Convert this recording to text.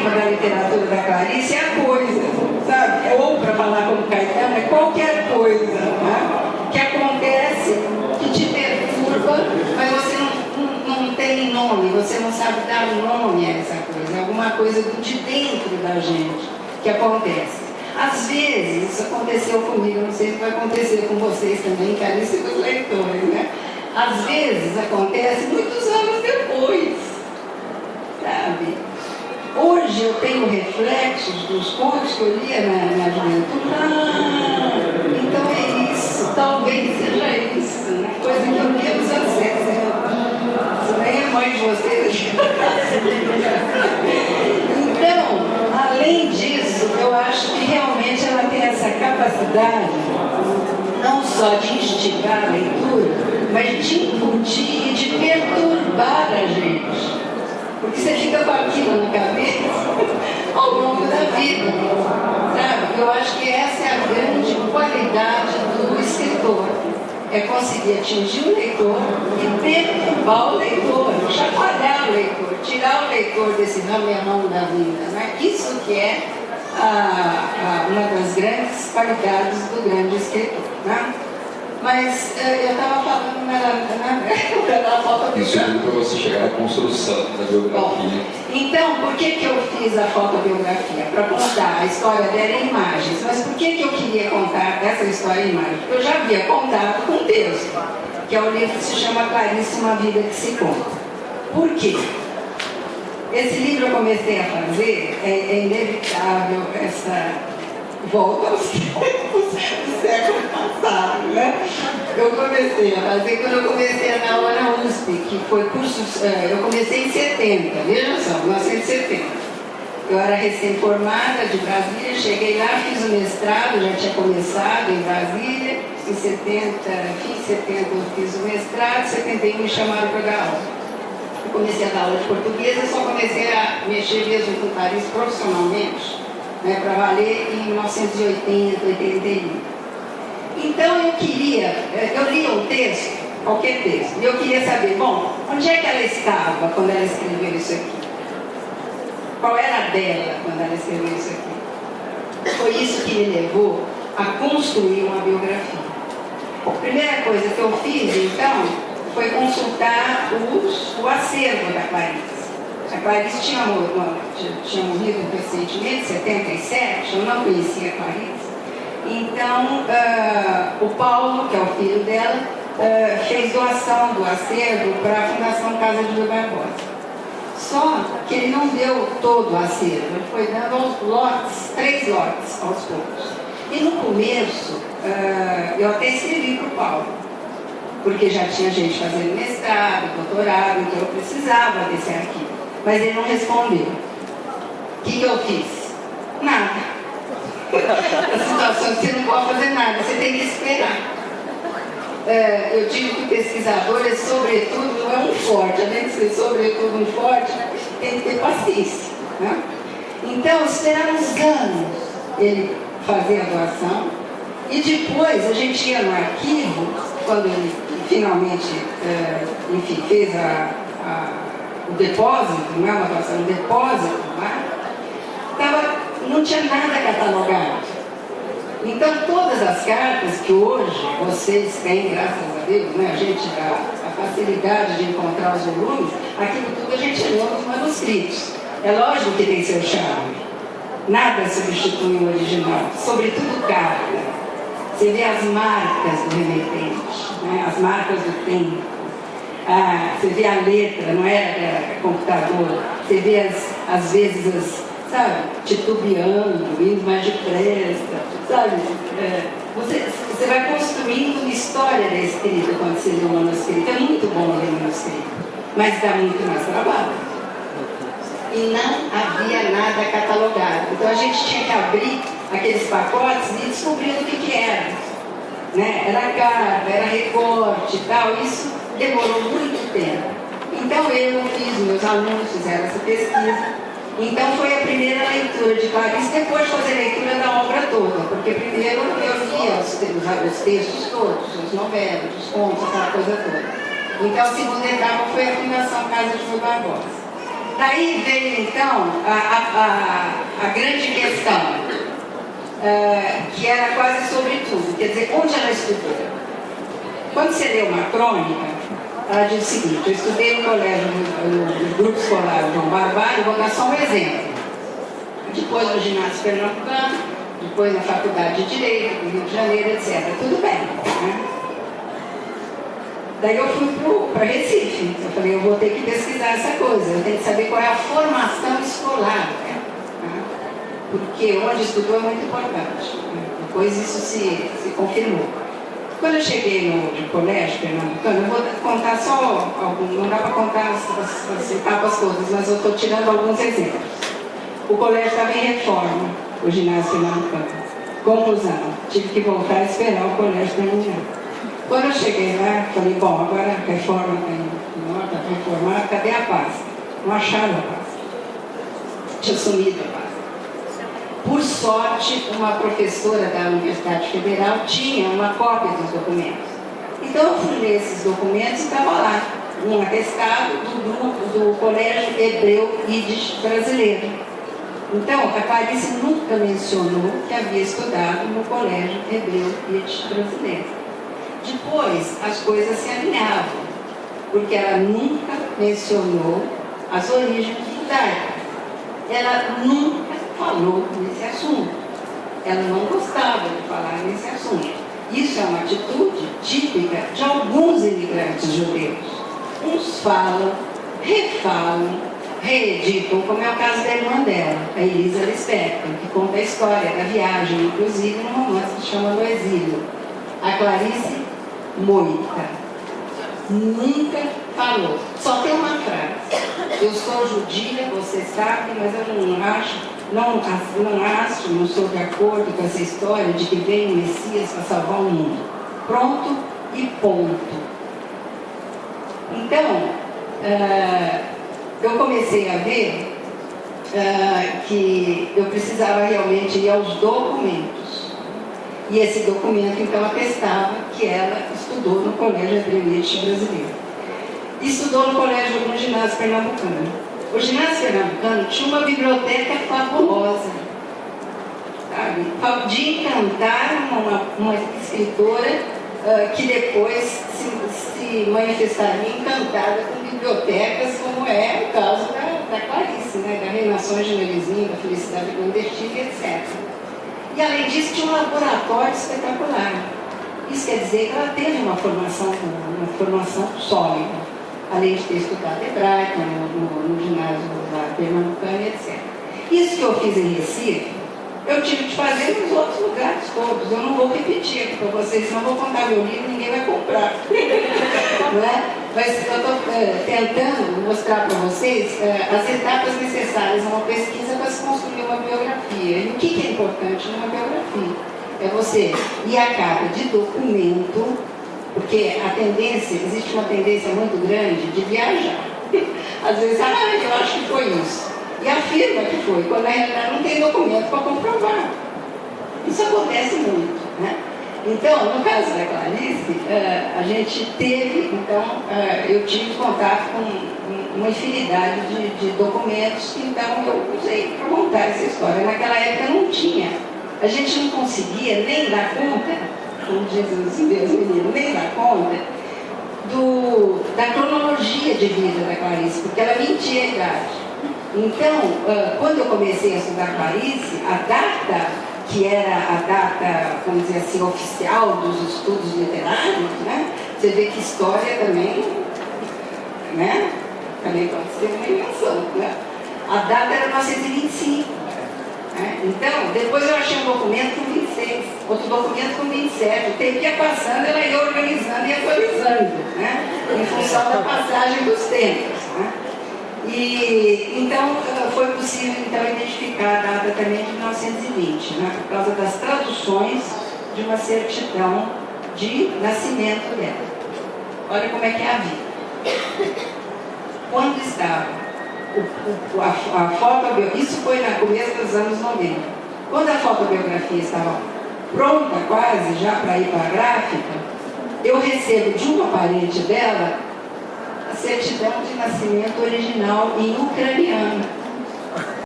ritmo da literatura da Clarice é a coisa, sabe? Ou, para falar como Caetano, é qualquer coisa, né? Que acontece, que te perturba, mas você não tem nome, você não sabe dar nome a essa coisa. É alguma coisa de dentro da gente que acontece. Às vezes, isso aconteceu comigo, não sei se vai acontecer com vocês também, caríssimos leitores, né? Às vezes acontece muitos anos depois, sabe? Hoje eu tenho reflexos dos contos que eu lia na juventude. Então é isso, talvez seja isso, né? Coisa que eu lia nos anos 60. Isso nem é mãe de vocês. Então, além disso, eu acho que realmente ela tem essa capacidade não só de instigar a leitura, mas de incutir e de perturbar a gente. Porque você fica com aquilo na cabeça ao longo da vida, sabe? Eu acho que essa é a grande qualidade do escritor. É conseguir atingir o leitor e perturbar o leitor, chacoalhar o leitor, tirar o leitor desse ramelão da vida, né? Isso que é uma das grandes qualidades do grande escritor, né? Mas eu estava falando na falta isso é para você chegar à construção da biografia. Bom, então, por que eu fiz a fotobiografia? Para contar a história dela em imagens. Mas por que eu queria contar essa história em imagens? Porque eu já havia contado com um texto, que é o livro que se chama Clarice, Uma Vida que se Conta. Por quê? Esse livro eu comecei a fazer, é inevitável essa volta aos tempos do século passado, né? Eu comecei a fazer quando eu comecei na aula na USP, que foi curso, eu comecei em 70, veja só, 1970. Eu era recém-formada de Brasília, cheguei lá, fiz o mestrado, já tinha começado em Brasília, em 70, fim de 70 eu fiz o mestrado, em 71 me chamaram para dar aula. Eu comecei a dar aula de português e só comecei a mexer mesmo com Clarice profissionalmente, né, para valer em 1980, 81. Então eu lia um texto, qualquer texto, e eu queria saber, bom, onde é que ela estava quando ela escreveu isso aqui? Qual era a dela quando ela escreveu isso aqui? Foi isso que me levou a construir uma biografia. A primeira coisa que eu fiz, então, foi consultar o acervo da Clarice. A Clarice tinha morrido recentemente, em 77, eu não conhecia a Clarice. Então, o Paulo, que é o filho dela, fez doação do acervo para a Fundação Casa de Rio Barbosa. Só que ele não deu todo o acervo, ele foi dando aos lotes, 3 lotes aos poucos. E no começo, eu até escrevi para o Paulo, porque já tinha gente fazendo mestrado, doutorado, então eu precisava desse arquivo. Mas ele não respondeu. O que eu fiz? Nada. A situação que você não pode fazer nada, você tem que esperar. Eu digo que o pesquisador é sobretudo, não é um forte, além de ser sobretudo um forte, tem que ter paciência, né? Então, esperamos anos ele fazer a doação e depois a gente ia no arquivo, quando ele finalmente, enfim, fez o depósito, não é uma doação, um depósito, né? Não tinha nada catalogado. Então, todas as cartas que hoje vocês têm, graças a Deus, né, a facilidade de encontrar os volumes, aquilo tudo a gente leu nos manuscritos. É lógico que tem seu charme. Nada substitui o original, sobretudo carta. Você vê as marcas do remetente, né, as marcas do tempo. Você vê a letra, não é computador. Você vê, às vezes, sabe, titubeando, indo mais depressa, sabe? Você vai construindo uma história da escrita quando você lê o manuscrito. É muito bom ler o manuscrito, mas dá muito mais trabalho. E não havia nada catalogado. Então a gente tinha que abrir aqueles pacotes e descobrir o que era. Né? Era carta, era recorte e tal. Isso demorou muito tempo. Então eu fiz, meus alunos fizeram essa pesquisa. Então foi a primeira leitura de Clarice, depois de fazer a leitura da obra toda, porque primeiro eu lia os textos todos, as novelas, os contos, aquela coisa toda. Então a segunda etapa foi a Fundação Casa de Rio Barbosa. Daí veio então a grande questão, que era quase sobre tudo, quer dizer, onde ela estudou. Quando você lê uma crônica, ela diz o seguinte: eu estudei no colégio, no grupo escolar João Barbalho, vou dar só um exemplo. Depois no ginásio pernambucano, depois na faculdade de Direito, do Rio de Janeiro, etc. Tudo bem, né? Daí eu fui para Recife. Eu falei, eu vou ter que pesquisar essa coisa, eu tenho que saber qual é a formação escolar, né? Porque onde estudou é muito importante, né? Depois isso se confirmou. Quando eu cheguei no colégio pernambucano, eu vou contar só alguns, não dá para contar as etapas todas, mas eu estou tirando alguns exemplos. O colégio estava em reforma, o ginásio pernambucano. Conclusão, tive que voltar a esperar o colégio terminar. Quando eu cheguei lá, falei, bom, agora a reforma está reformada, cadê a pasta? Não acharam a pasta. Tinha sumido a pasta. Por sorte, uma professora da Universidade Federal tinha uma cópia dos documentos. Então eu fui ler esses documentos e estava lá, um atestado do grupo do Colégio Hebreu Yiddish Brasileiro. Então, a Clarice nunca mencionou que havia estudado no Colégio Hebreu Yiddish Brasileiro. Depois, as coisas se alinhavam, porque ela nunca mencionou as origens judaicas. Ela nunca falou nesse assunto. Ela não gostava de falar nesse assunto. Isso é uma atitude típica de alguns imigrantes judeus. Uns falam, refalam, reeditam, como é o caso da irmã dela, a Elisa Lispector, que conta a história da viagem, inclusive num romance que chama Do Exílio. A Clarice Moita nunca falou, só tem uma frase: eu sou judia, você sabe, mas eu não sou de acordo com essa história de que vem o Messias para salvar o mundo. Pronto e ponto. Então, eu comecei a ver que eu precisava realmente ir aos documentos. E esse documento, então, atestava que ela estudou no Colégio Hebreu Yiddish Brasileiro. Estudou no ginásio pernambucano. O ginásio pernambucano tinha uma biblioteca fabulosa, sabe? De encantar uma escritora que depois se manifestaria encantada com bibliotecas, como é o caso da Clarice, né? Da Reinações de Melizinho, da Felicidade Clandestina, etc. E além disso, tinha um laboratório espetacular. Isso quer dizer que ela teve uma formação sólida, além de ter estudado hebraico no ginásio da Pernambucana, etc. Isso que eu fiz em Recife, eu tive que fazer nos outros lugares todos. Eu não vou repetir aqui para vocês, senão eu vou contar meu livro e ninguém vai comprar. Não é? Mas eu estou tentando mostrar para vocês as etapas necessárias a uma pesquisa para se construir uma biografia. E o que é importante numa biografia? É você ir à capa de documento, porque existe uma tendência muito grande de viajar. Às vezes, eu acho que foi isso. E afirma que foi, quando na realidade não tem documento para comprovar. Isso acontece muito, né? Então, no caso da Clarice, a gente teve, então, eu tive contato com uma infinidade de documentos que, então, eu usei para montar essa história. Naquela época não tinha. A gente não conseguia nem dar conta, como diz os meninos, nem dar conta da cronologia de vida da Clarice, porque ela mentia a idade. Então, quando eu comecei a estudar Clarice, a data que era a data, vamos dizer assim, oficial dos estudos literários, né? Você vê que história também, né? Também pode ser uma invenção, né? A data era 1925. Né? Então, depois eu achei um documento com 26, outro documento com 27. O tempo ia passando, ela ia organizando e atualizando, né? Em função da passagem dos tempos, né? E então foi possível então identificar a data também de 1920, né, por causa das traduções de uma certidão de nascimento dela. Olha como é que é a vida. Quando estava a fotobiografia, isso foi no começo dos anos 90. Quando a fotobiografia estava pronta quase já para ir para a gráfica, eu recebo de uma parente dela certidão de nascimento original em ucraniano.